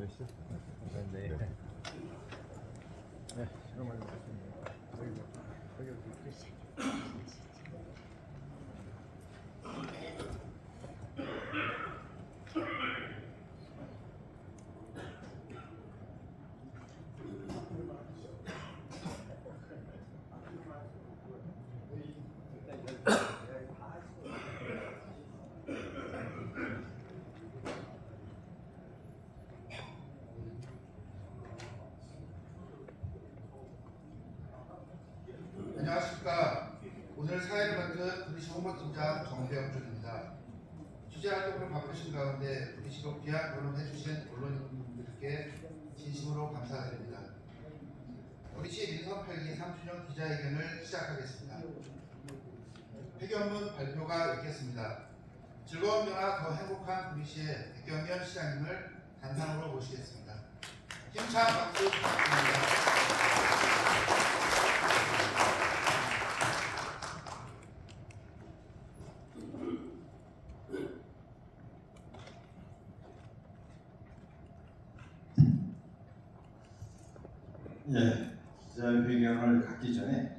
보시죠. 네. 네, 시간 많이 받았습니다. 안녕하십니까. 오늘 사회이벤트 브리시 홍보팀장 정대영준입니다. 취재 활동을 바쁘신 가운데 브리시로 귀한 언론해주신 언론인분들께 진심으로 감사드립니다. 브리시 민선 8기 3주년 기자회견을 시작하겠습니다. 회견문 발표가 있겠습니다. 즐거운 변화 더 행복한 브리시의 백경현 시장님을 단상으로 모시겠습니다. 힘찬 박수 부탁드립니다. 예, 기자회견을 갖기 전에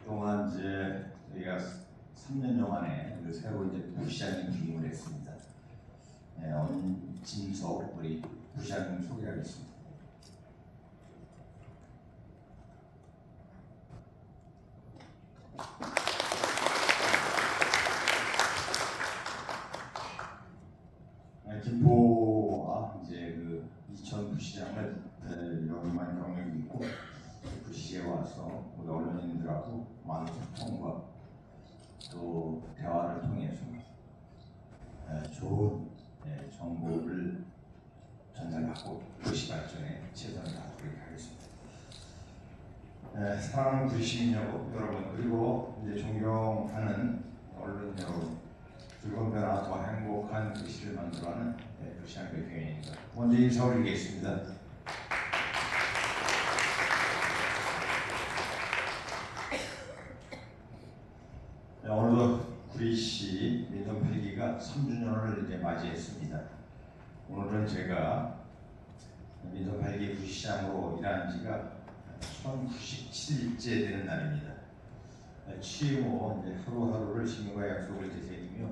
그동안 이제 저희가 3년여 만에 새로 이제 부시장님 기임을 했습니다. 예, 엄진석 우리 부시장님 소개하겠습니다. 김포와 이제 그 이천 부시장을 여기만 경력이 있고 부시에 와서 우리 언론인들하고 많은 소통과 또 대화를 통해서 좋은 정보를 전달하고 부시 발전에 최선을 다하도록 하겠습니다. 사랑하는 부시 여러분 그리고 이제 존경하는 언론 여러분, 즐거운 변화 더 행복한 부시를 만들어가는 부시장 백경현입니다. 먼저 인사 올리겠습니다. 오늘도 구리시 민선 8기가 3주년을 이제 맞이했습니다. 오늘은 제가 민선 8기 부시장으로 일한 지가 1097일째 되는 날입니다. 취임 후 이제 하루하루를 시민과 약속을 되새기며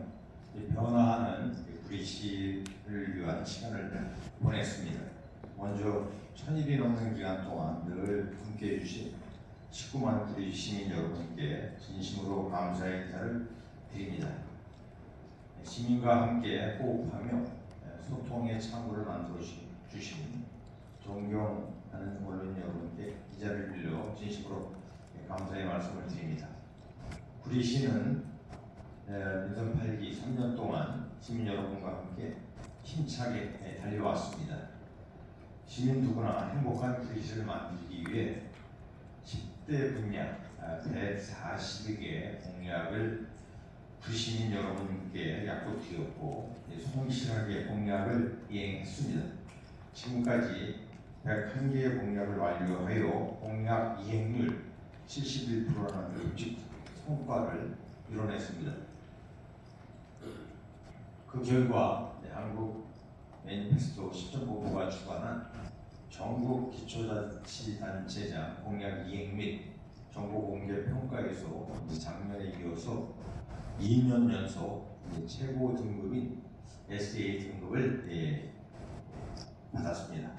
변화하는 구리시를 위한 시간을 보냈습니다. 먼저 1000일이 넘는 기간 동안 늘 함께해 주신 19만 구리 시민 여러분께 진심으로 감사의 인사를 드립니다. 시민과 함께 호흡하며 소통의 창구를 만들어 주신 존경하는 언론인 여러분께 이 자리를 빌려 진심으로 감사의 말씀을 드립니다. 구리시는 민선 8기 3년 동안 시민 여러분과 함께 힘차게 달려왔습니다. 시민 누구나 행복한 구리시를 만들기 위해 10대 분야 140개 공약을 구시민 여러분께 약속드렸고 성실하게 공약을 이행했습니다. 지금까지 101개의 공약을 완료하여 공약 이행률 71%라는 끔찍 성과를 이뤄냈습니다. 그 결과 한국 매니페스토 시정본부가 주관한 전국 기초자치단체장 공약 이행 및 정보 공개 평가에서 작년에 이어서 2년 연속 최고 등급인 SA 등급을 받았습니다.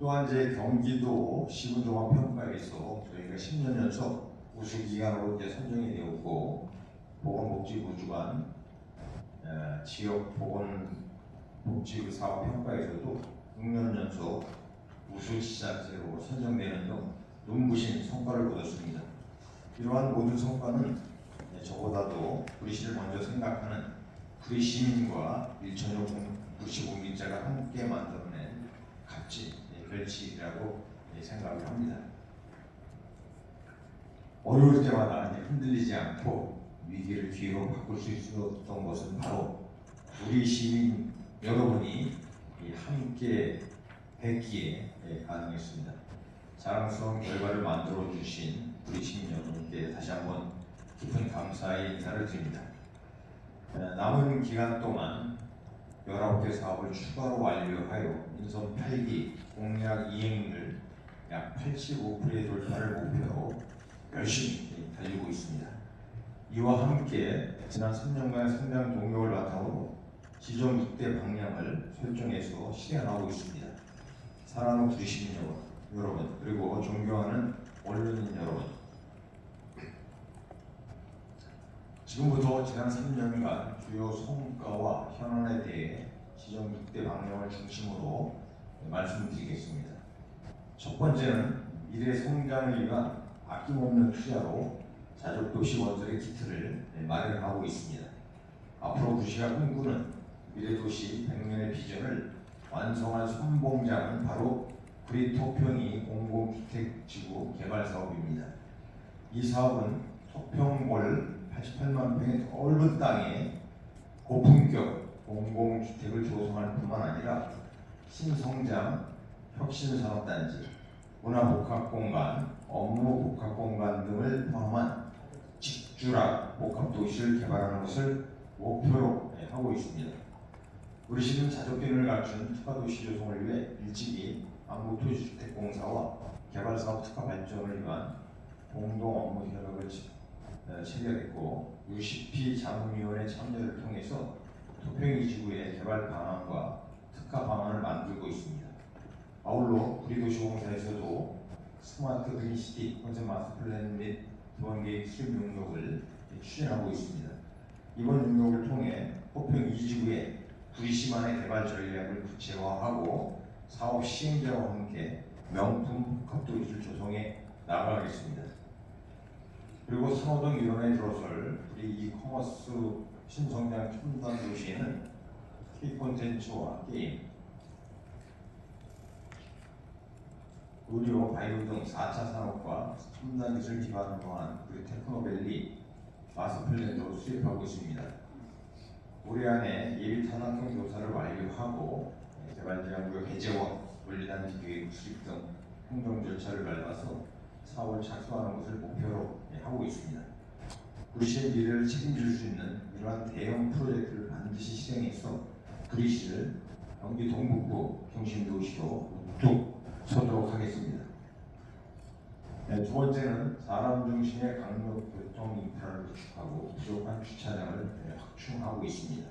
또한 이제 경기도 시군종합 평가에서 저희가 10년 연속 우수기관으로 이제 선정이 되었고 보건복지부 주관 지역 보건복지부 사업 평가에서도 6년 연속 우수지자체로 선정되는 등 눈부신 성과를 거뒀습니다. 이러한 모든 성과는 저보다도 구리시를 먼저 생각하는 구리 시민과 1천여 구시 국민자가 함께 만들어낸 값진 결실이라고 생각을 합니다. 어려울 때마다 흔들리지 않고 위기를 기회로 바꿀 수 있었던 것은 바로 우리 시민 여러분이 함께 했기에 가능했습니다. 자랑스러운 결과를 만들어 주신 우리 시민 여러분께 다시 한번 깊은 감사의 인사를 드립니다. 남은 기간 동안 19개 사업을 추가로 완료하여 인선 8기 공약 이행률 약 85%의 돌파를 목표로 열심히 달리고 있습니다. 이와 함께 지난 3년간 성장 동력을 바탕으로 지정 이대 방향을 설정해서 실행하고 있습니다. 사랑하는 우리 시민 여러분, 그리고 존경하는 언론인 여러분, 지금부터 지난 3년간 주요 성과와 현안에 대해 지정 이대 방향을 중심으로 말씀드리겠습니다. 첫 번째는 미래 성장을 위한 아낌없는 투자로 자족도시 원설의 기틀을 마련하고 있습니다. 앞으로 구시가 꿈꾸는 미래도시 100년의 비전을 완성할 선봉장은 바로 구리토평이 공공주택지구 개발 사업입니다. 이 사업은 토평골 88만 평의 넓은 땅에 고품격 공공주택을 조성할 뿐만 아니라 신성장, 혁신산업단지, 문화복합공간, 업무복합공간 등을 포함한 직주락 복합도시를 개발하는 것을 목표로 하고 있습니다. 우리 시는 자족기능을 갖춘 특화도시 조성을 위해 일찍이 한국토지주택공사와 개발사업 특화 발전을 위한 공동 업무 협약을 체결했고 UCP 자문위원회 참여를 통해서 토평이지구의 개발 방안과 특화 방안을 만들고 있습니다. 아울러 구리도시공사에서도 스마트 그린시티 컨셉 마스터 플랜 및 기본계획 수립 용역을 추진하고 있습니다. 이번 용역을 통해 토평 이지구의 구리시만의 개발 전략을 구체화하고 사업 시행자와 함께 명품 복합도시를 조성해 나가겠습니다. 그리고 상호동 일원에 들어설 우리 이커머스 신성장 첨단 도시에는 K콘텐츠와 게임, 의료, 바이오 등 4차 산업과 첨단 기술 기반으로 한 우리 테크노밸리 마스터플랜도 수립하고 있습니다. 올해 안에 예비 탄압형 조사를 완료하고 개발지향구역 해제와 원리단지 계획 수립 등 행정 절차를 밟아서 사업을 착수하는 것을 목표로 하고 있습니다. 구리시의 미래를 책임질 수 있는 이러한 대형 프로젝트를 반드시 실행해서 구리시를 경기 동북부 중심도시로 쭉 서도록 하겠습니다. 두 번째는 사람 중심의 강력 교통 인프라를 구축하고 부족한 주차장을 확충하고 있습니다.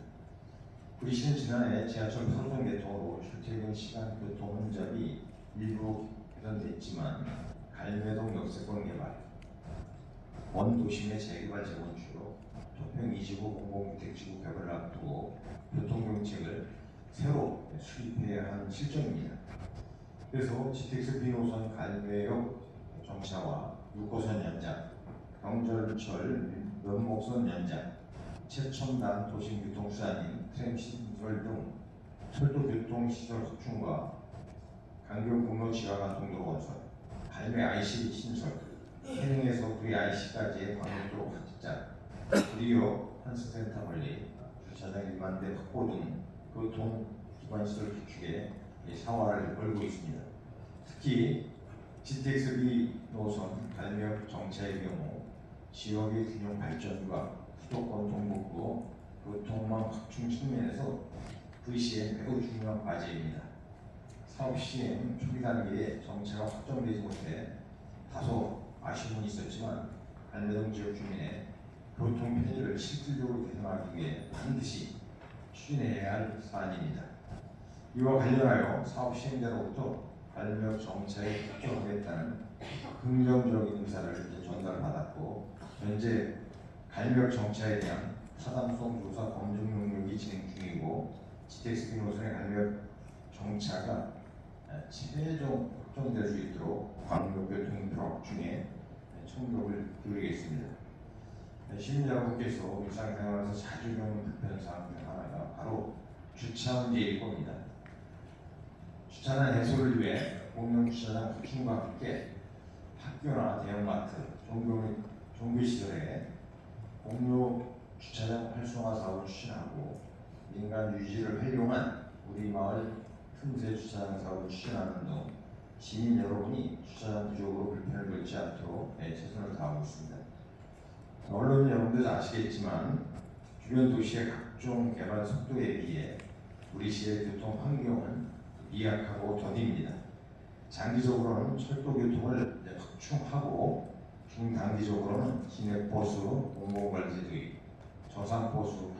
구리시는 지난해 지하철 8호선 개통으로 출퇴근 시간 교통 혼잡이 일부 개선됐지만 갈매동 역세권 개발, 원도심의 재개발 재건축으로 토평 이지구 공공주택지구 개발을 앞두고 교통정책을 새로 수립해야 하는 실정입니다. 그래서 GTX B노선 갈매역 정차와 6호선 연장, 경전철 면목선 연장, 최첨단 도심교통수단인 트램 신설 등 철도교통시설 확충과 강변북로 지하간 통도로 건설, 갈매 IC 신설, 해능에서 구리 IC까지의 광역도로 확장, 구리역 환승센터 관리, 주차장 1만 대 확보 등 교통기반시설 구축에 사활을 걸고 있습니다. 특히 GTX-B 노선 갈매역 정차의 경우 지역의 균형 발전과 수도권 동북부 교통망 확충 측면에서 구리시의 매우 중요한 과제입니다. 사업 시행 초기 단계에 정체가 확정되지 못해 다소 아쉬움은 있었지만 갈매동 지역 주민의 교통 편의를 실질적으로 개선하기 위해 반드시 추진해야 할 사안입니다. 이와 관련하여 사업 시행자로부터 갈매역 정차에 협조하겠다는 긍정적인 의사를 전달받았고 현재 갈매역 정차에 대한 타당성 조사 검증 능력이 진행 중이고 GTX 노선의 갈매역 정차가 최종 확정될 수 있도록 광역교통 인프라 확충에 총력을 기울이겠습니다. 시민 여러분께서 일상생활에서 자주 겪는 불편사항 중 하나가 바로 주차 문제일 겁니다. 주차장 해소를 위해 공용 주차장 확충과 함께 학교나 대형마트, 종교시설에 공유 주차장 활성화 사업을 추진하고 민간 유지를 활용한 우리 마을 틈새 주차장 사업을 추진하는 등 시민 여러분이 주차장 부족으로 불편을 겪지 않도록 최선을 다하고 있습니다. 언론인 여러분들도 아시겠지만 주변 도시의 각종 개발 속도에 비해 우리 시의 교통 환경은 미약하고 더딥니다. 장기적으로는 철도 교통을 확충하고 중단기적으로는 시내버스, 공공관리주의, 저상버스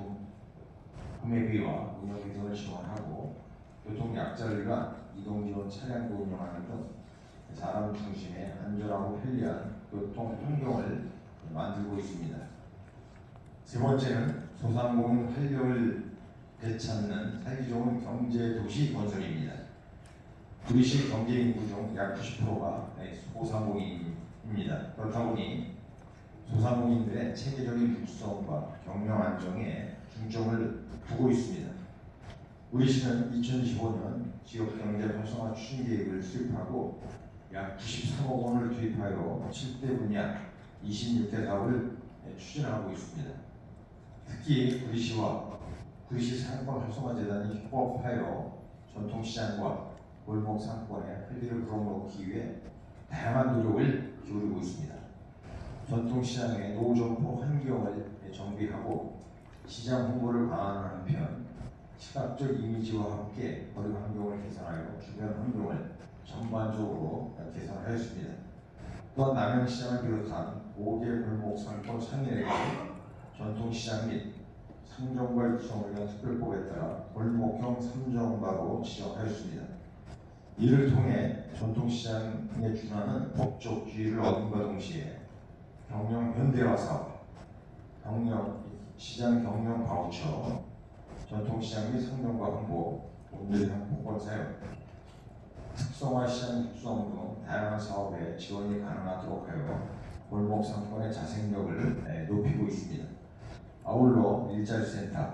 구매비와 운영비 등을 지원하고 교통 약자를 위한 이동지원 차량도 운영하는 등 사람 중심의 안전하고 편리한 교통 환경을 만들고 있습니다. 세 번째는 소상공인 활력을 되찾는 살기 좋은 경제 도시 건설입니다. 구리시 경제 인구 중 약 90%가 소상공인입니다. 그렇다 보니 소상공인들의 체계적인 육성과 경영 안정에 중점을 두고 있습니다. 구리시는 2015년 지역경제 활성화 추진 계획을 수립하고 약 93억 원을 투입하여 7대 분야 26개 사업을 추진하고 있습니다. 특히 구리시와 구리시 상권 활성화 재단이 협업하여 전통시장과 골목 상권의 활기를 불어넣기 위해 다양한 노력을 기울이고 있습니다. 전통시장의 노점포 환경을 정비하고 시장 홍보를 강화하는 한편 시각적 이미지와 함께 거리 환경을 개선하여 주변 환경을 전반적으로 개선하였습니다. 또한 남양시장을 비롯한 5개 골목 상권 상인에게 전통시장 및 상점과 육성을 위한 특별법에 따라 골목형 상점가로 지정하였습니다. 이를 통해 전통시장에 준하는 법적 지위를 얻음과 동시에 경영 현대화 사업, 시장 경영 바우처, 전통시장 및 상점가 홍보, 온전한 복권 사용, 특성화 시장 육성 등 다양한 사업에 지원이 가능하도록 하여 골목 상권의 자생력을 높이고 있습니다. 아울러 일자리센터,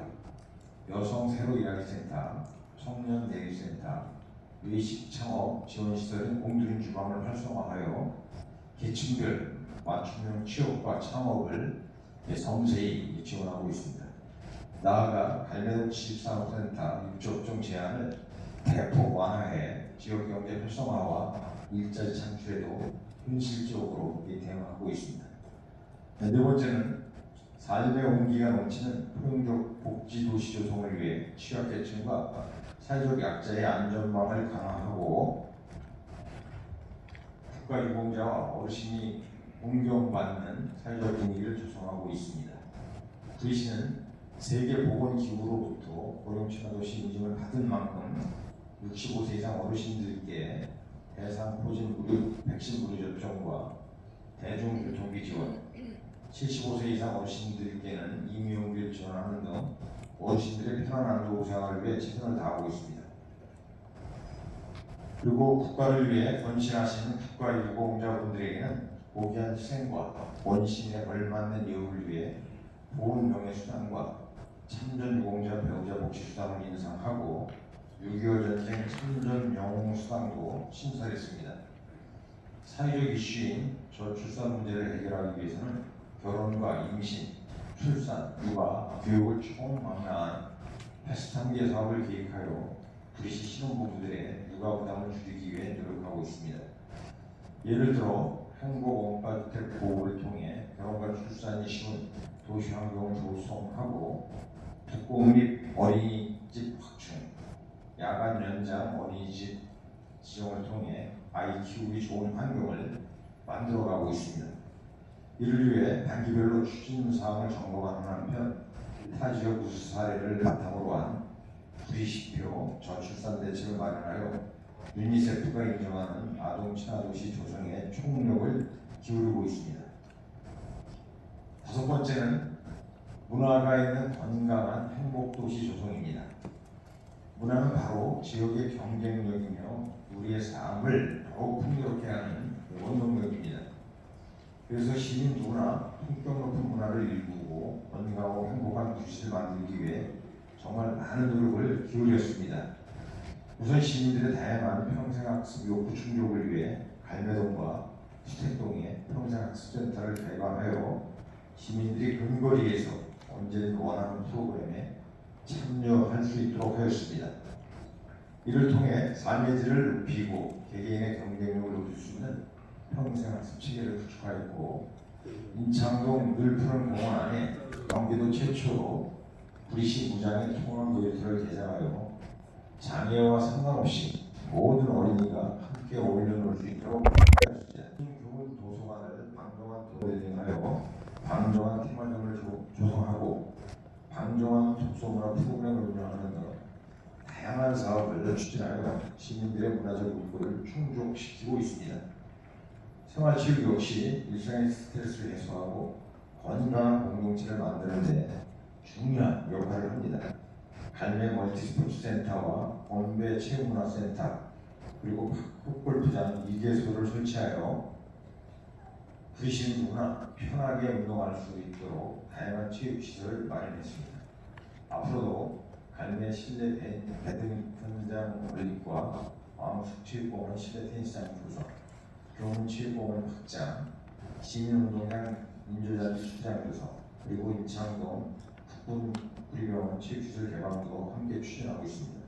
여성 새로 일하기 센터, 청년 내리센터, 외식 창업 지원 시설인 공들인 주방을 활성화하여 계층별 맞춤형 취업과 창업을 섬세히 지원하고 있습니다. 나아가 갈매동 지식산업센터 육조업종 제한을 대폭 완화해 지역경제 활성화와 일자리 창출에도 현실적으로 대응하고 있습니다. 네 번째는 삶의 온기가 넘치는 포용적 복지도시 조성을 위해 취약계층과 사회적 약자의 안전망을 강화하고 국가유공자와 어르신이 공경받는 사회적 분위기를 조성하고 있습니다. 구리시는 세계보건기구로부터 고령친화도시 인증을 받은 만큼 65세 이상 어르신들께 대상 포진 무료 백신 무료 접종과 대중교통비 지원, 75세 이상 어르신들께는 임용비를 지원하는 등 어르신들의 편안한 노후 생활을 위해 최선을 다하고 있습니다. 그리고 국가를 위해 헌신하시는 국가유공자분들에게는 고귀한 희생과 원신에 걸맞는 예우를 위해 보훈 명예수당과 참전유공자 배우자 복지수당을 인상하고 6.25 전쟁 참전 영웅수당도 신설했습니다. 사회적 이슈인 저출산 문제를 해결하기 위해서는 결혼과 임신, 출산, 육아, 교육을 총망라한 83개 사업을 계획하여 구리시 신혼부부들의 육아 부담을 줄이기 위해 노력하고 있습니다. 예를 들어 행복원가주택 보호를 통해 결혼과 출산이 쉬운 도시 환경을 조성하고 독공립 어린이집 확충, 야간 연장 어린이집 지정을 통해 아이 키우기 좋은 환경을 만들어가고 있습니다. 이를 위해 단기별로 추진 사항을 점검하는 한편 타 지역 우수 사례를 바탕으로 한 구리시표 저출산 대책을 마련하여 유니세프가 인정하는 아동 친화도시 조성에 총력을 기울이고 있습니다. 다섯 번째는 문화가 있는 건강한 행복도시 조성입니다. 문화는 바로 지역의 경쟁력이며 우리의 삶을 더욱 풍요롭게 하는 원동력입니다. 그래서 시민 누구나 품격 높은 문화를 일구고 건강하고 행복한 도시를 만들기 위해 정말 많은 노력을 기울였습니다. 우선 시민들의 다양한 평생학습 욕구 충족을 위해 갈매동과 수택동에 평생학습센터를 개관하여 시민들이 근거리에서 언제든 원하는 프로그램에 참여할 수 있도록 하였습니다. 이를 통해 삶의 질을 높이고 개개인의 경쟁력을 높일 수 있는 평생학습 체계를 구축하였고 인창동 늘푸른 공원 안에 경기도 최초로 구리시 무장의 통합 놀이터를 개장하여 장애와 상관없이 모든 어린이가 함께 어울려 놀 수 있도록 교문 도서관을 방정환 도서관하여 방정환 테마점을 조성하고 방정환 독서문화 프로그램을 운영하는 등 다양한 사업을 추진하여 시민들의 문화적 욕구를 충족시키고 있습니다. 생활체육 역시 일상의 스트레스를 해소하고 건강한 공동체를 만드는 데 중요한 역할을 합니다. 갈매 멀티스포츠 센터와 건배 체육문화센터 그리고 풋골프장 2개소를 설치하여 부리시는 누구나 편하게 운동할 수 있도록 다양한 체육시설을 마련했습니다. 앞으로도 갈매 실내 배드민턴장 건립과 왕숙체육공원 실내 테니스장 조성, 교문체육공원 확장, 시민운동장 인조잔디 수장 조성, 그리고 인창동 국군구리병원 체육시설 개방도 함께 추진하고 있습니다.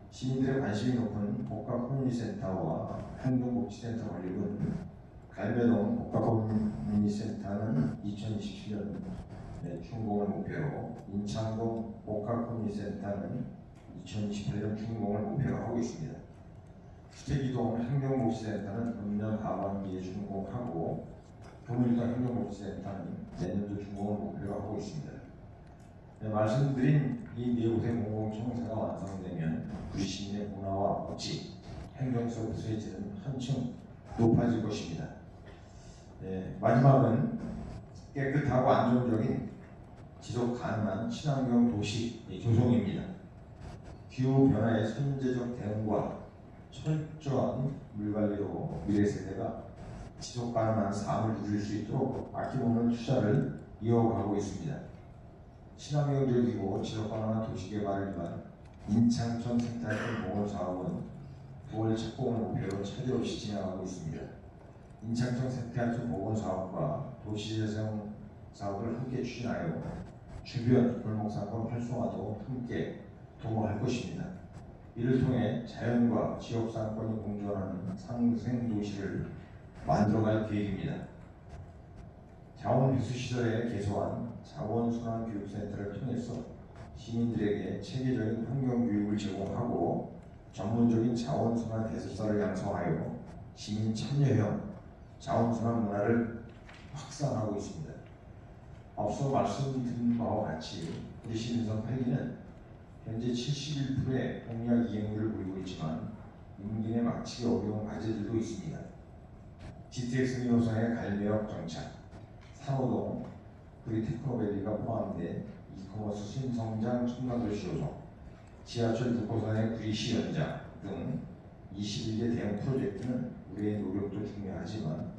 시민들의 관심이 높은 복합코뮤니센터와 행동복지센터 건립은 갈매동 복합코뮤니센터는 2027년 준공을 목표로 인창동 복합코뮤니센터는 2028년 준공을 목표로 하고 있습니다. 수태기동 행정복지센터는 금년 하반기에 준공하고 교문동 행정복지센터는 내년도 준공을 목표로 하고 있습니다. 말씀드린 이 네 곳의 공공청사가 완성되면 우리 시민의 문화와 복지, 행정적 부서의 질은 한층 높아질 것입니다. 마지막은 깨끗하고 안정적인 지속 가능한 친환경 도시 조성입니다. 기후 변화의 선제적 대응과 철저한 물관리로 미래 세대가 지속 가능한 삶을 누릴 수 있도록 아낌없는 투자를 이어가고 있습니다. 친환경적이고 지속 가능한 도시 개발을 위한 인창천 생태활동 공원 사업은 9월 착공을 목표로 차질 없이 진행하고 있습니다. 인창천 생태활동 공원 사업과 도시재생 사업을 함께 추진하여 주변 골목상권 활성화도 함께 도모할 것입니다. 이를 통해 자연과 지역 상권이 공존하는 상생 도시를 만들어갈 계획입니다. 자원배수시설에 개소한 자원순환교육센터를 통해서 시민들에게 체계적인 환경교육을 제공하고 전문적인 자원순환 대설사를 양성하여 시민 참여형 자원순환 문화를 확산하고 있습니다. 앞서 말씀드린 바와 같이 우리 시민선 8기는 현재 71%의 공약 이행률을 보이고 있지만 임기내 마치기 어려운 과제들도 있습니다. GTX 노선의 갈매역 정착, 산호동, 그리고 테크노밸리가 포함된 이커머스 신성장 첨단도시 조성, 지하철 6호선의 구리시 연장 등 21개 대형 프로젝트는 우리의 노력도 중요하지만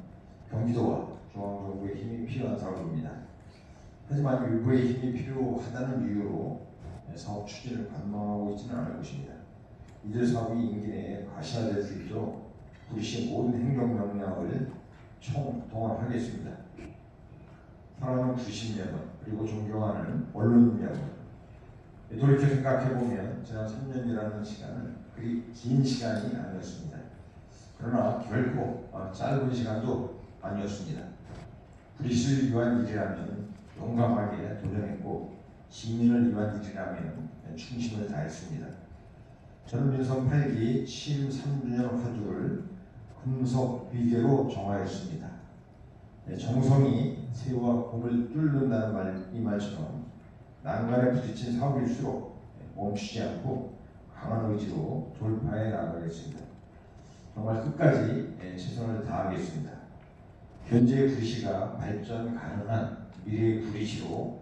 경기도와 중앙정부의 힘이 필요한 사업입니다. 하지만 일부의 힘이 필요하다는 이유로 사업 추진을 관망하고 있지는 않을 것입니다. 이들 사업이 임기 내에 가시화될 수 있도록 구리시의 모든 행정 역량을 총동원하겠습니다. 사랑하는 구리시 여러분 그리고 존경하는 언론 여러분, 돌이켜 생각해보면 지난 3년이라는 시간은 그리 긴 시간이 아니었습니다. 그러나 결코 짧은 시간도 아니었습니다. 구리시를 위한 일이라면 용감하게 도전했고 시민을 위한 일이라면 충심을 다했습니다. 저는 민선 8기 취임 3주년 화두를 금속 위계로 정하였습니다. 정성이 새우와 곰을 뚫는다는 이 말처럼 난간에 부딪힌 사업일수록 멈추지 않고 강한 의지로 돌파해 나가겠습니다. 정말 끝까지 최선을 다하겠습니다. 현재의 구리시가 발전 가능한 미래의 구리시로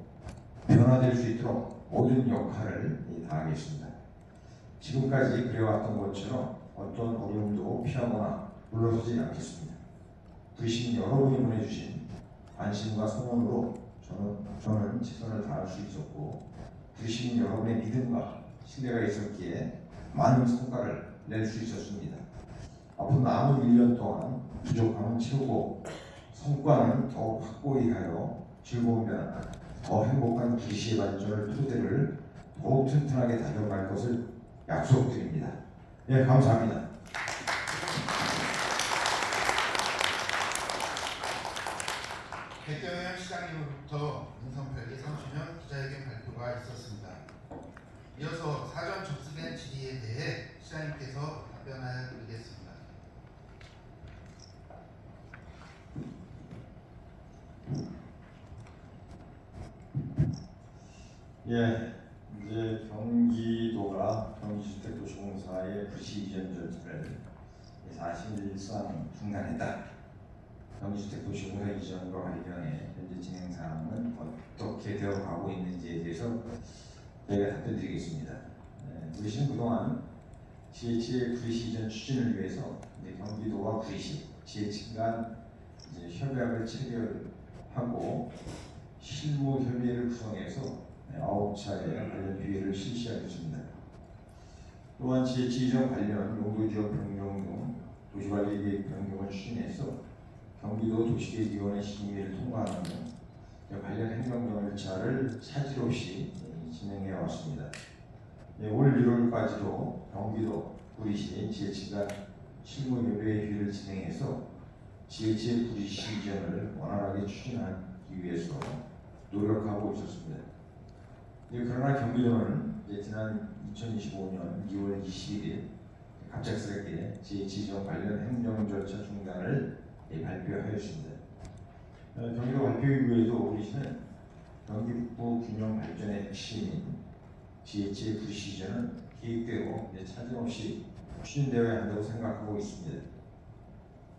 변화될 수 있도록 모든 역할을 다하겠습니다. 지금까지 그래왔던 것처럼 어떤 어려움도 피하거나 물러서지 않겠습니다. 구리시민 여러분이 보내주신 관심과 소원으로 저는 최선을 다할 수 있었고 구리시민 여러분의 믿음과 신뢰가 있었기에 많은 성과를 낼 수 있었습니다. 앞으로 남은 1년 동안 부족함은 채우고 성과는 더욱 확고히 하여 즐거운 변화, 더 행복한 구리시의 발전을 토대를 더욱 튼튼하게 다져갈 것을 약속드립니다. 네, 감사합니다. 백경현 시장님으로부터 민선 8기 3주년 기자회견 발표가 있었습니다. 이어서 사전 접수된 질의에 대해 시장님께서 답변하여 드리겠습니다. 예, 이제 경기도가 경기주택도시공사의 부시 이전 절차를 사실상 중단했다. 경기주택도시공사 이전과 관련해 현재 진행 사항은 어떻게 되어가고 있는지에 대해서 저희가 답변드리겠습니다. 부시는 그동안 지혜치의 부시 이전 추진을 위해서 이제 경기도와 부시, 지혜치 간 이제 협약을 체결하고 실무 협의회를 구성해서 9차례 관련 회의를 실시하였습니다. 또한 지혜치 이전 관련 용도지역 변경 등 도시관리 계획 변경을 추진해서 경기도 도시계획위원회 심의를 통과하는 등 관련 행정 절차를 차질 없이 진행해 왔습니다. 올 1월까지도 경기도 구리시 지혜치가 실무협의회 회의를 진행해서 지혜치의 구리시 이전을 원활하게 추진하기 위해서 노력하고 있었습니다. 그러나 경기도는 지난 2025년 2월 21일 갑작스럽게 지혜치 이전 관련 행정 절차 중단을 발표하였습니다. 경기도 발표 이후에도 우리시는 경기북부 균형 발전의 핵심인 지혜치의 부시 이전은 계획대로 차질 없이 추진되어야 한다고 생각하고 있습니다.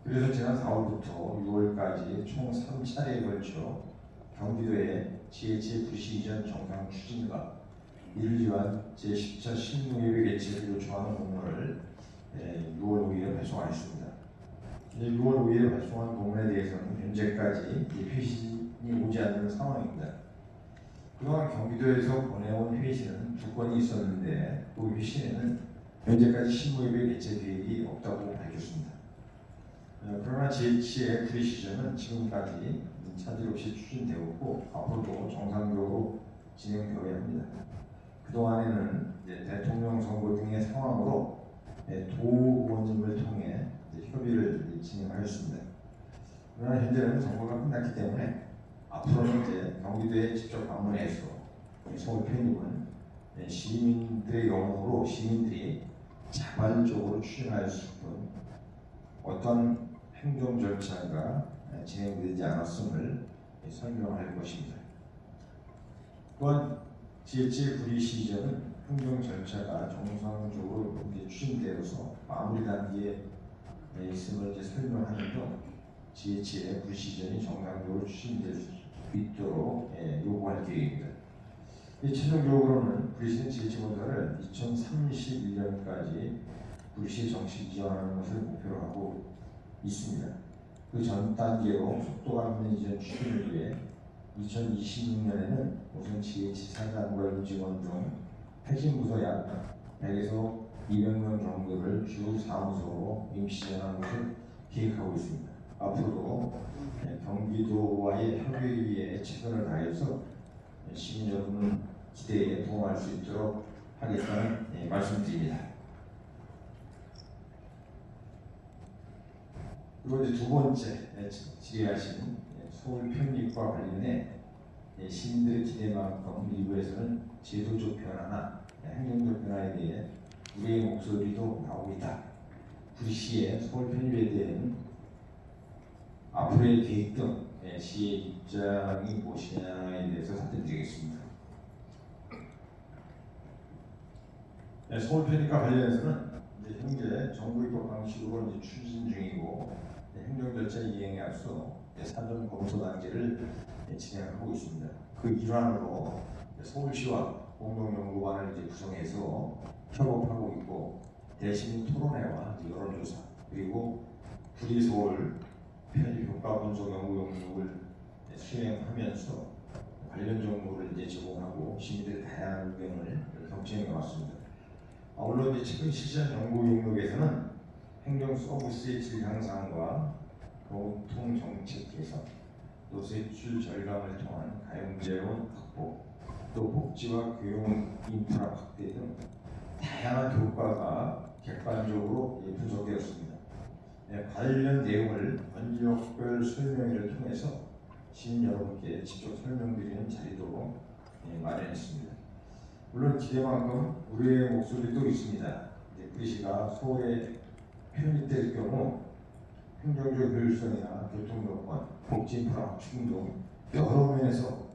그래서 지난 4월부터 6월까지 총 3차례에 걸쳐 경기도의 지혜치의 부시 이전 정상 추진과 이를 위한 제10차 실무협의 개최를 요청하는 공문을 6월 5일에 발송하였습니다. 6월 5일에 발송한 공문에 대해서는 현재까지 회신이 오지 않는 상황입니다. 그동안 경기도에서 보내온 회신은 2건이 있었는데 그 회신에는 현재까지 실무협의 개최 계획이 없다고 밝혔습니다. 그러나 지혜치의 부시 이전은 지금까지 차질 없이 추진되었고 앞으로도 정상적으로 진행되어야 합니다. 그동안에는 대통령 선거 등의 상황으로 도 의원님을 통해 협의를 진행하였습니다. 그러나 현재는 선거가 끝났기 때문에 앞으로는 경기도에 직접 방문해서 서울 편입은 시민들의 영으로 시민들이 자발적으로 추진할 수 있는 어떤 행정 절차가 진행되지 않았음을 설명할 것입니다. 또한 지혜치의 구리시 이전은 행정 절차가 정상적으로 추진되어서 마무리 단계에 있음을 설명하는 등 지혜치의 구리시 이전이 정상적으로 추진될 수 있도록 요구할 계획입니다. 최종적으로는 구리시는 지혜치 건설을 2031년까지 구리시에 정식 이전하는 것을 목표로 하고 있습니다. 그 전 단계로 속도감 있는 이전 추진을 위해 2026년에는 우선 지혜치 사장과 임직원 등 핵심 부서 약 100에서 200명 정도를 주 사무소로 임시 전환하는 것을 계획하고 있습니다. 앞으로도 경기도와의 협의에 최선을 다해서 시민 여러분 기대에 도움할 수 있도록 하겠다는 말씀드립니다. 그리고 이제 두 번째 질의하신 서울 편입과 관련해 시민들의 기대만큼 일부에서는 제도적 변화나 행정적 변화에 대해 우리의 목소리도 나오고 있다. 구시의 서울 편입에 대한 앞으로의 계획 등 시의 입장이 무엇이냐에 대해서 답변드리겠습니다. 서울 편입과 관련해서는 현재 정부 입법 방식으로 추진 중이고 행정 절차 이행에 앞서 사전 검토 단계를 진행하고 있습니다. 그 일환으로 서울시와 공동연구관을 구성해서 협업하고 있고 대시민 토론회와 여론조사 그리고 구리서울 편입 효과 분석 연구 용역을 수행하면서 관련 정보를 제공하고 시민들의 다양한 의견을 경청해 왔습니다. 물론 최근 실시한 연구 용역에서는 행정 서비스의 질 향상과 교통 정책 개선, 또 세출 절감을 통한 가용재원 확보, 또 복지와 교육 인프라 확대 등 다양한 효과가 객관적으로 분석되었습니다. 관련 내용을 권역별 설명회를 통해서 시민 여러분께 직접 설명드리는 자리도 마련했습니다. 물론 기대만큼 우리의 목소리도 있습니다. 구리시가 서울에 편입될 경우 행정적 효율성이나 교통여건, 복지 인프라 확충 등 여러 면에서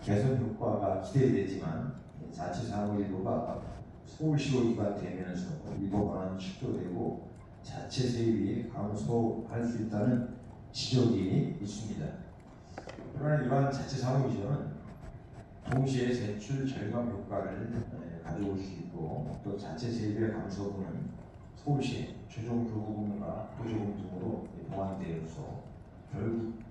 개선 효과가 기대되지만 자치사무 일부가 서울시로 이관되면서 일부 권한이 축소되고 자체 세입이 감소할 수 있다는 지적이 있습니다. 그러나 이러한 자치사무 이전은 동시에 세출 절감 효과를 가져올 수 있고 또 자체 세입의 감소분은 서울시 최종 교부금과 보조금 등으로 보완되어서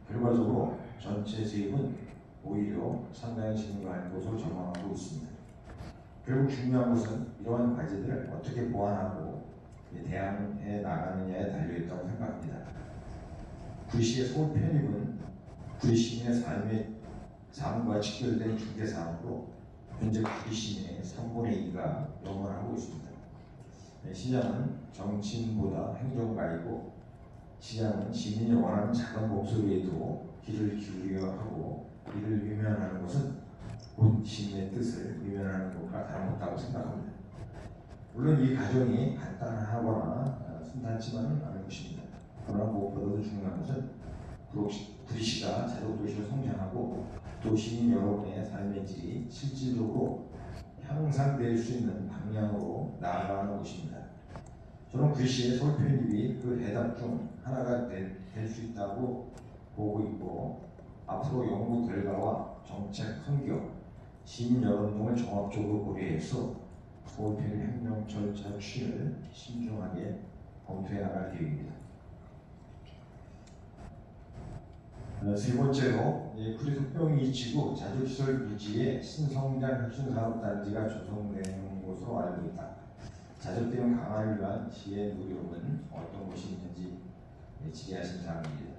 결과적으로 전체 세입은 오히려 상당히 증가할 것으로 전망하고 있습니다. 결국 중요한 것은 이러한 과제들을 어떻게 보완하고 대항해 나가느냐에 달려있다고 생각합니다. 구리시의 서울 편입은 구리 시민의 삶의 삶과 직결된 중대사항으로 현재 구리 시민의 3분의 2가 영원하고 있습니다. 시장은 정치인보다 행정가이고 시장은 시민이 원하는 작은 목소리에도 귀를 기울여 하고 이를 외면하는 것은 본 시민의 뜻을 외면하는 것과 다름없다고 생각합니다. 물론 이 과정이 간단하거나 순탄치만은 않을 것입니다. 그러나 무엇보다도 중요한 것은 구리시가 자족도시로 성장하고 또 시민 여러분의 삶의 질이 실질적으로 향상될 수 있는 방향으로 나아가는 것입니다. 저는 구리시의 서울 편입이 그 해답 중 하나가 될 수 있다고 보고 있고 앞으로 연구 결과와 정책 환경, 시민 여론 등을 종합적으로 고려해서 서울 편입 행정 절차 추진을 신중하게 검토해 나갈 계획입니다. 세 번째로 구리 속병 지구 자주시설 부지에 신성장 혁신산업단지가 조성되는 것으로 알고 있다. 자족되는 강화를 위한 시의 노력은 어떤 것이 있는지 질의하신 사항입니다.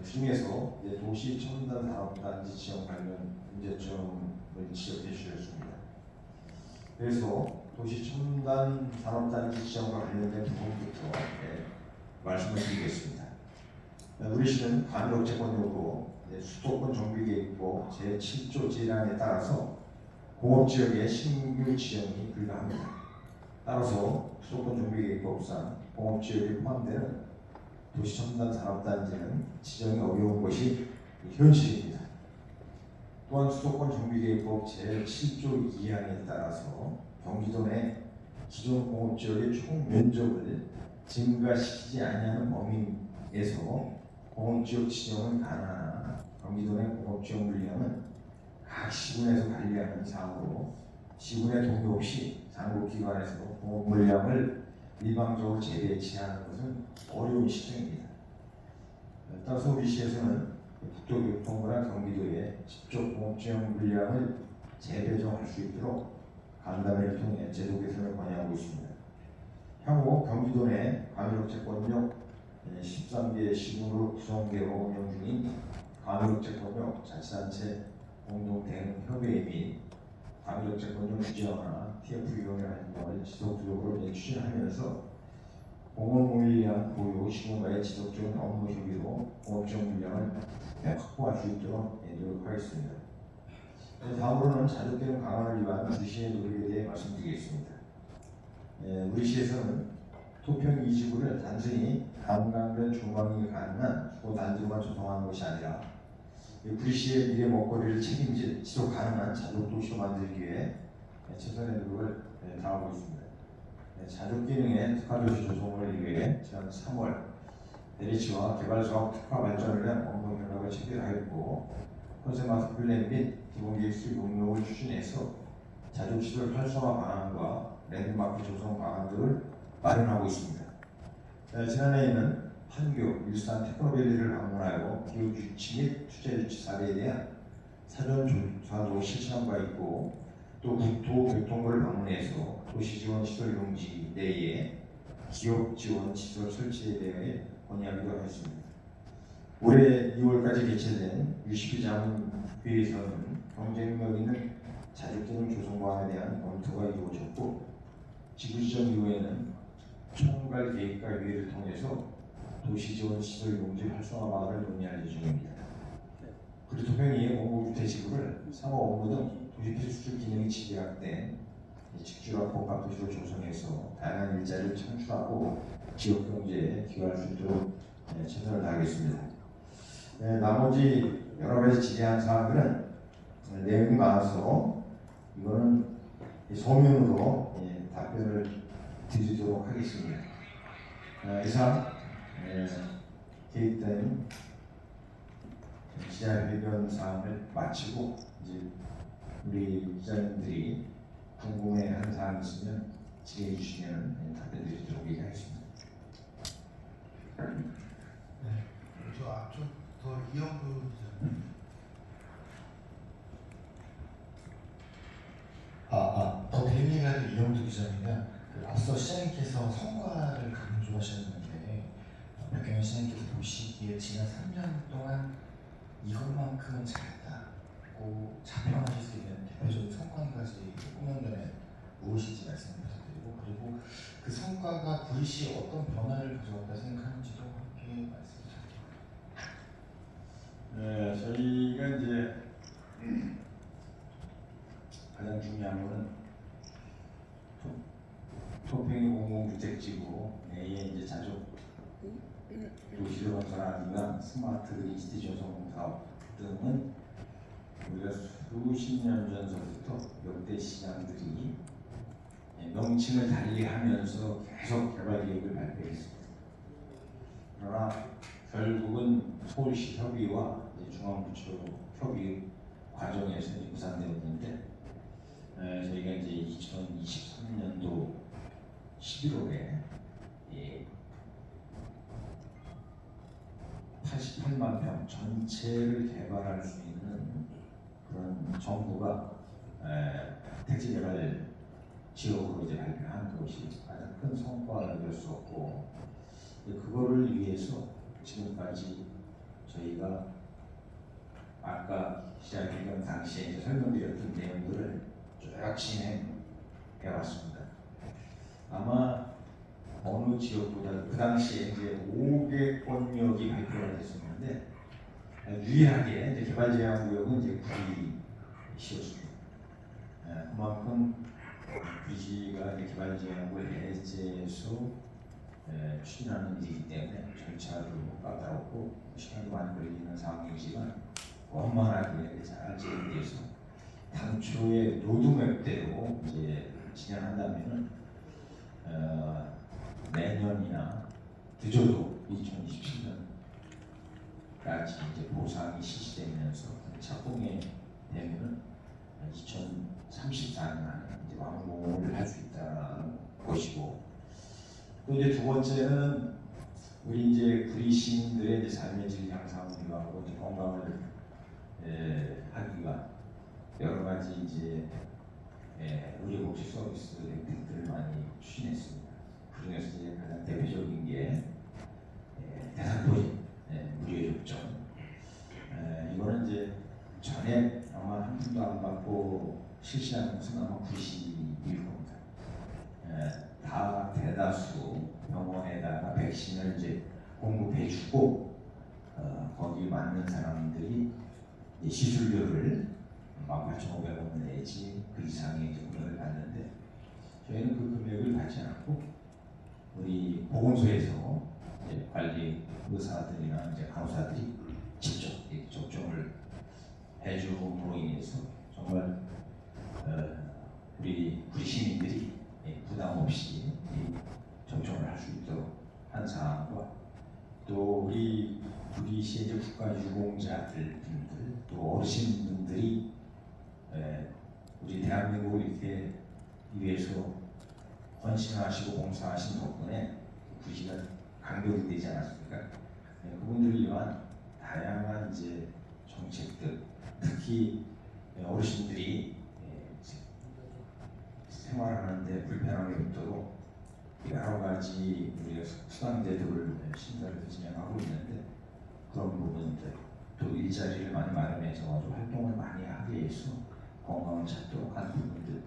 중에서 도시 첨단 산업단지 지원 관련 문제점을 지적해 주셨습니다. 그래서 도시 첨단 산업단지 지원과 관련된 부분부터 말씀을 드리겠습니다. 우리 시는 관역재건으로 수도권 정비계획법 제7조 제1항에 따라서 공업지역의 신규 지정이 불가합니다. 따라서 수도권 정비계획법상 공업지역에 포함되는 도시첨단 산업단지는 지정이 어려운 것이 현실입니다. 또한 수도권 정비계획법 제7조 2항에 따라서 경기도 내 기존 공업지역의 총 면적을 증가시키지 아니하는 범위에서 공업지역 지정은 가능하나 경기도 내 공업지역 물량은 각 시군에서 관리하는 사항으로 시군의 동의 없이 장국기관에서 공업 물량을 일방적으로 재배치하는 것은 어려운 시정입니다. 따라서 우리 시에서는 국토교통부나 경기도에 직접 공업지역 물량을 재배정할 수 있도록 간담회를 통해 제도 개선을 권유하고 있습니다. 향후 경기도 내 관역재건역 13개 시군으로 구성되어 운영 중인 관역재건역 자치단체 공동대응협의회 및 관역재건역 규제화나 TF위원회 활동을 지속적으로 추진하면서 공업 물량 보유 시군과의 지속적인 업무 협의로 공업지역 물량을 확보할 수 있도록 노력하겠습니다. 다음으로는 자족되는 강화를 위한 우리시의 노력에 대해 말씀드리겠습니다. 우리시에서는 토평 2지구를 단순히 감강된 조망이 가능한 수도단지로만 조성하는 것이 아니라 구리시의 미래 먹거리를 책임질 지속 가능한 자족도시로 만들기 위해 최선의 노력을 다하고 있습니다. 자족 기능의 특화도시 조성을 위해 지난 3월 LH와 개발사업 특화 발전을 위한 업무 협약을 체결하였고 컨셉마스터 플랜 및 기본계획 수립 목록을 추진해서 자족시설 활성화 방안과 랜드마크 조성 방안 등을 마련하고 있습니다. 지난해에는 판교, 일산, 테크노밸리를 방문하여 기후 유치 및 투자 유치 사례에 대한 사전 조사도 실시한 바 있고 또 국토교통부를 방문해서 도시지원시설 용지 내에 기업지원시설 설치에 대해 건의하기도 했습니다. 올해 2월까지 개최된 UCP 자문회의에서는 경쟁력 있는 자족기능 조성 방안에 대한 검토가 이루어졌고 지구지정 이후에는 총괄 계획과 회의를 통해서 도시지원시설 용지 활성화 방안을 논의할 예정입니다. 구리 토평이 원곡주택지구를 상호 업무 등 우리 필수 기능이 집약된 직주와 복합도시를 조성해서 다양한 일자리를 창출하고 지역 경제에 기여할 수 있도록 최선을 다하겠습니다. 나머지 여러 가지 질의한 사항들은 내용이 많아서 이거는 서면으로 답변을 드리도록 하겠습니다. 이상 계획된 기자회견 사항을 마치고 이제 우리 기자님들이 궁금해하는 사항이 있으면 질의해 주시면 답변 드리도록 하겠습니다. 저 앞쪽 더 이영구 기자님. 더 데일리가드 이영두 기자입니다. 앞서 시장님께서 성과를 강조하셨는데 백경현 시장님께서 보시기에 지난 3년 동안 이것만큼은 잘했다고 자평하실 수 있는 대표적인 성과 한 가지 꼽는다면 무엇인지 말씀 부탁드리고, 그리고 그 성과가 구리시에 어떤 변화를 가져왔다 생각하는지도 함께 말씀 부탁드립니다. 저희가 이제 가장 중요한 거는 토평이 공공주택지구 내에 이제 자족 도시를 건설하기가 스마트 리시티 조성 사업 등은 우리가 수십 년 전서부터 역대 시장들이 명칭을 달리하면서 계속 개발 계획을 발표했습니다. 그러나 결국은 서울시 협의와 중앙부처 협의 과정에서 무산되었는데, 저희가 이제 2023년도 11월에 88만 평 전체를 개발할 수 있는 그런 정부가 택지 개발 지역으로 이제 발표한 것이 가장 큰 성과였었고, 그거를 위해서 지금까지 저희가 아까 시작회견 당시에 이제 설명드렸던 내용들을 쭉 진행해 왔습니다. 아마 어느 지역보다 그 당시에 이제 5개권역이 발표가 됐었는데 유일하게 이제 개발제한구역은 이제 구리시였습니다. 그만큼 구리시가 개발제한구역 해제에서 추진하는 일이기 때문에 절차도 까다롭고 시간도 많이 걸리는 상황이지만 원만하게 잘 진행돼서 당초의 로드맵대로 이제 진행한다면은 내년이나 늦어도 2027년까지 이제 보상이 실시되면서 착공이 되면은 2034년 안에 이제 완공을 할 수 있다는 것이고, 또 이제 두 번째는 우리 이제 구리 시민들의 이제 삶의 질 향상을 위하고 이제 건강을 하기가 여러 가지 이제 의료복지 서비스 혜택들을 많이 추진했습니다. 그중에서 이제 가장 대표적인 게 대상포진 무료 접종. 이거는 이제 전에 아마 한 푼도 안 받고 실시한 것은 아마 구리시일 겁니다. 다 대다수 병원에다가 백신을 이제 공급해주고 거기 맞는 사람들이 시술료를 18,500원 내지 그 이상의 금액을 받는데, 저희는 그 금액을 받지 않고 우리 보건소에서 관리 의사들이나 이제 간호사들이 직접 접종을 해줌으로 인해서 정말 우리 시민들이 부담 없이 접종을 할 수 있도록 한 사항과, 또 우리 구리시의 이제 국가유공자들 분들, 또 어르신분들이 우리 대한민국을 이렇게 위해서 헌신하시고 봉사하신 덕분에 구리시가 강력이 되지 않았습니까? 그분들을 위한 다양한 이제 정책들, 특히 어르신들이 생활하는데 불편함이 없도록 여러 가지 우리가 수당제도를 신설해서 진행하고 있는데, 그런 부분들, 또 일자리를 많이 마련해서 아주 활동을 많이 하기 위해서 건강을 찾도록 하는 부분들,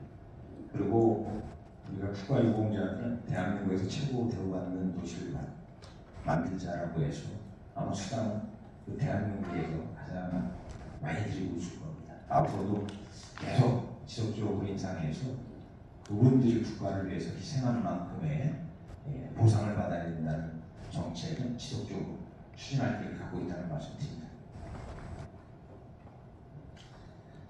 그리고 우리가 국가유공자는 대한민국에서 최고 대우받는 도시를 만들자라고 해서 아마 수당은 그 대한민국에서 가장 많이 드리고 있을 겁니다. 앞으로도 계속 지속적으로 인상해서 그분들이 국가를 위해서 희생한 만큼의 보상을 받아야 된다는 정책은 지속적으로 추진할 계획을 갖고 있다는 말씀드립니다.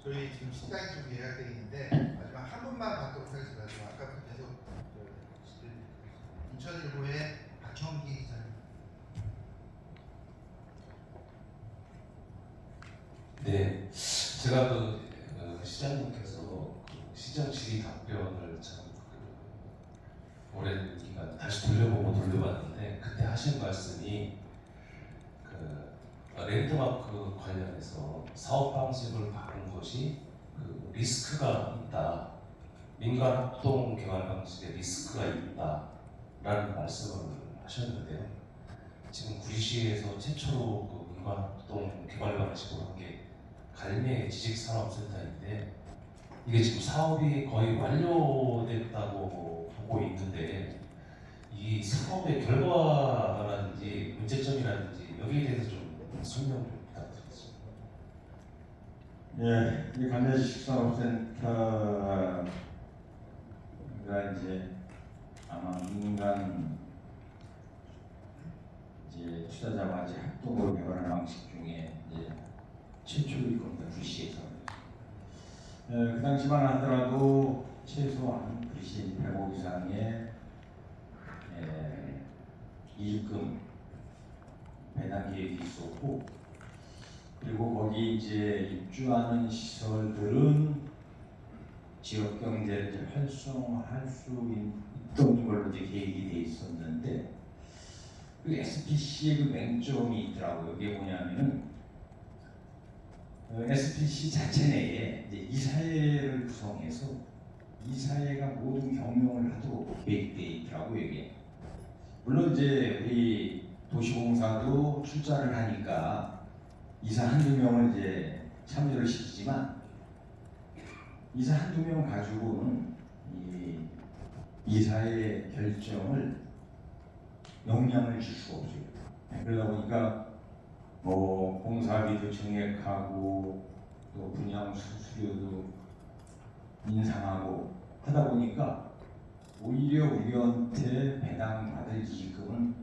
저희 지금 식당이 좀 예약되어 있는데 마지막 한 분만 받도록 하겠습니다. 지금 아까부터 계속 인천일보의 박형기 기자님. 네, 제가 시장님께서 시정 질의 답변을 참 오랜 기간 다시 돌려봤는데 그때 하신 말씀이 랜드마크 관련해서 사업 방식을 바꾼 것이 리스크가 있다, 민간 합동 개발 방식에 리스크가 있다라는 말씀을 하셨는데요. 지금 구리시에서 최초로 민간 합동 개발 방식으로 한 게 갈매 지식산업센터인데 이게 지금 사업이 거의 완료됐다고 보고 있는데 이 사업의 결과라든지 문제점이라든지 여기에 대해서 좀 설명 좀 부탁드리겠습니다. 예, 이 관내지식산업센터가 이제 아마 민간 이제 투자자와 이제 합동으로 개발하는 방식 중에 이제 최초일 겁니다. 구시에서. 그 당시만 하더라도 최소한 구시 100억 이상의 이익금 배당 계획이 있었고, 그리고 거기 이제 입주하는 시설들은 지역 경제를 이제 활성화할 수 있던 걸로 이제 계획이 돼 있었는데, 그 SPC의 그 맹점이 있더라고요. 이게 뭐냐면은 SPC 자체 내에 이제 이사회를 구성해서 이사회가 모든 경영을 하도록 계획돼 있더라고요. 이게 물론 이제 우리 도시공사도 출자를 하니까 이사 한두 명을 이제 참여를 시키지만 이사 한두 명 가지고는 이 이사의 결정을 영향을 줄 수가 없어요. 그러다 보니까 뭐 공사비도 증액하고 또 분양 수수료도 인상하고 하다 보니까 오히려 우리한테 배당받을 이익금은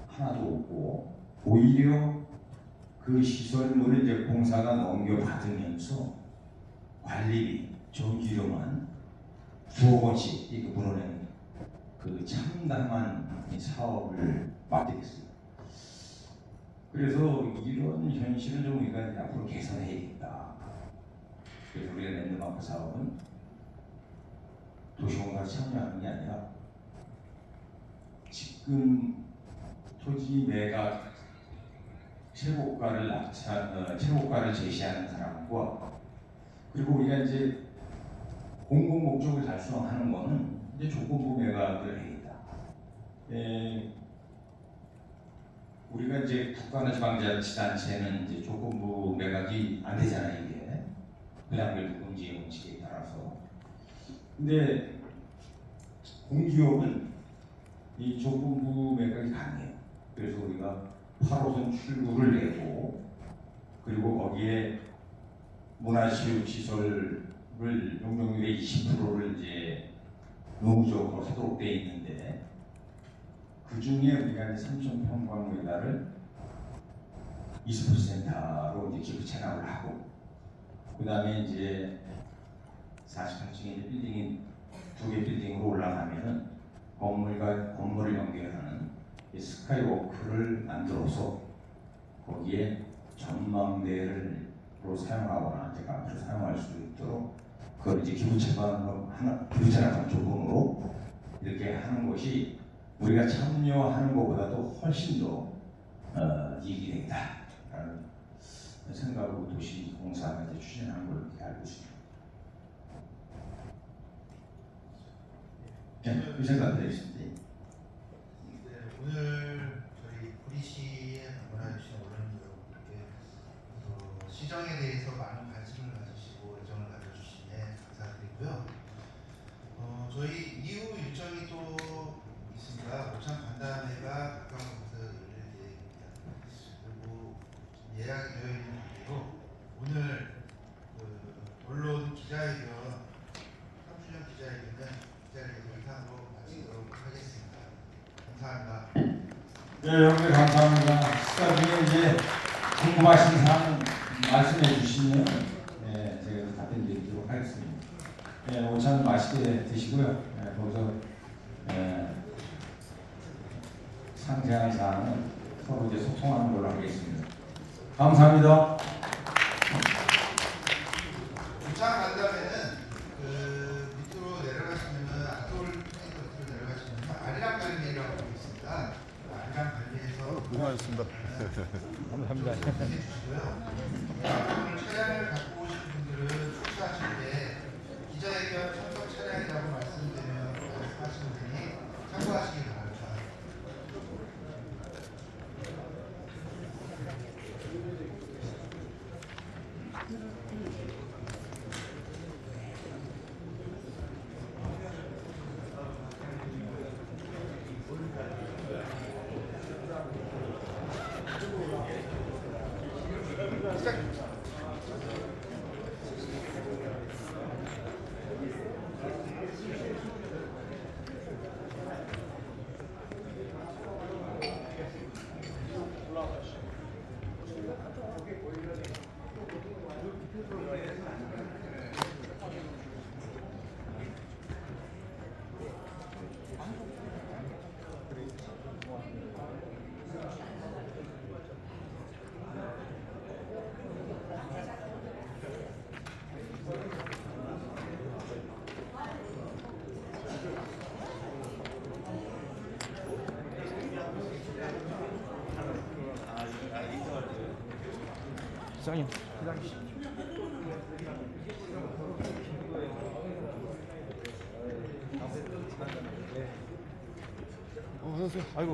하나도 없고, 오히려 그 시설물을 이제 공사가 넘겨받으면서 관리비, 전기료만 수억 원씩 이렇게 물어내는 그 참담한 사업을 맡게 됐습니다. 그래서 이런 현실을 좀 우리가 이제 앞으로 개선해야겠다. 그래서 우리가 랜드마크 사업은 도시공사에 참여하는 게 아니라 지금 토지 매각 최고가를 최고가를 제시하는 사람과, 그리고 우리가 이제 공공 목적을 달성하는 거는 이제 조건부 매각을 해야겠다. 우리가 이제 국가나 지방자치단체는 이제 조건부 매각이 안 되잖아요, 이게. 분양별 공지 원칙에 따라서. 근데 공기업은 이 조건부 매각이 가능해요. 그래서 우리가 8호선 출구를 내고, 그리고 거기에 문화체육시설을 용적률의 20%를 이제 의무적으로 하도록 되어 있는데, 그 중에 우리가 이제 3,000평방미터를 20%로 이제 기부 체납을 하고, 그 다음에 이제 48층의 빌딩이 2개 빌딩으로 올라가면은 건물과 건물을 연결하는 스카이워크를 만들어서 거기에 전망대를 사용하거나 제가 앞으로 사용할 수 있도록 그걸 이제 기부 체납한 조건으로 이렇게 하는 것이 우리가 참여하는 것보다도 훨씬 더 이익이 되겠다라는 생각으로 도시공사가 이제 추진하는 걸로 알고 있습니다. 네, 이 생각 드리겠습니다. 네, 오늘 저희 구리시에 방문해 주신 언론인 여러분께 시정에 대해서 많은 관심을 가지시고 애정을 가져주시네 감사드리고요. 저희 이후 일정이 또 있습니다. 오찬 간담회가 가까운 곳에서 열릴 계획입니다. 그리고 예약이 되어 있는 관계로 오늘 언론 기자회견 네, 여러분 감사합니다. 식사 중에 이제 궁금하신 사항 말씀해 주시면 제가 답변드리도록 하겠습니다. 오찬 맛있게 드시고요. 거기서 상세한 사항은 서로 이제 소통하는 걸로 하겠습니다. 감사합니다. 부산 간다면은 그 밑으로 내려가시면은 아톨 밑으로 내려가시면 아리랑 갈매기라고 있습니다. 아리랑 갈매기에서 고생하셨습니다. 감사합니다. 해주시고요. 오늘 차량을 갖고 오신 분들은 출사하실 때 기자회견 참석 차량이라고 말씀하시는 분이 참고하시기 바랍니다. 시장님. 선생님. 아이고.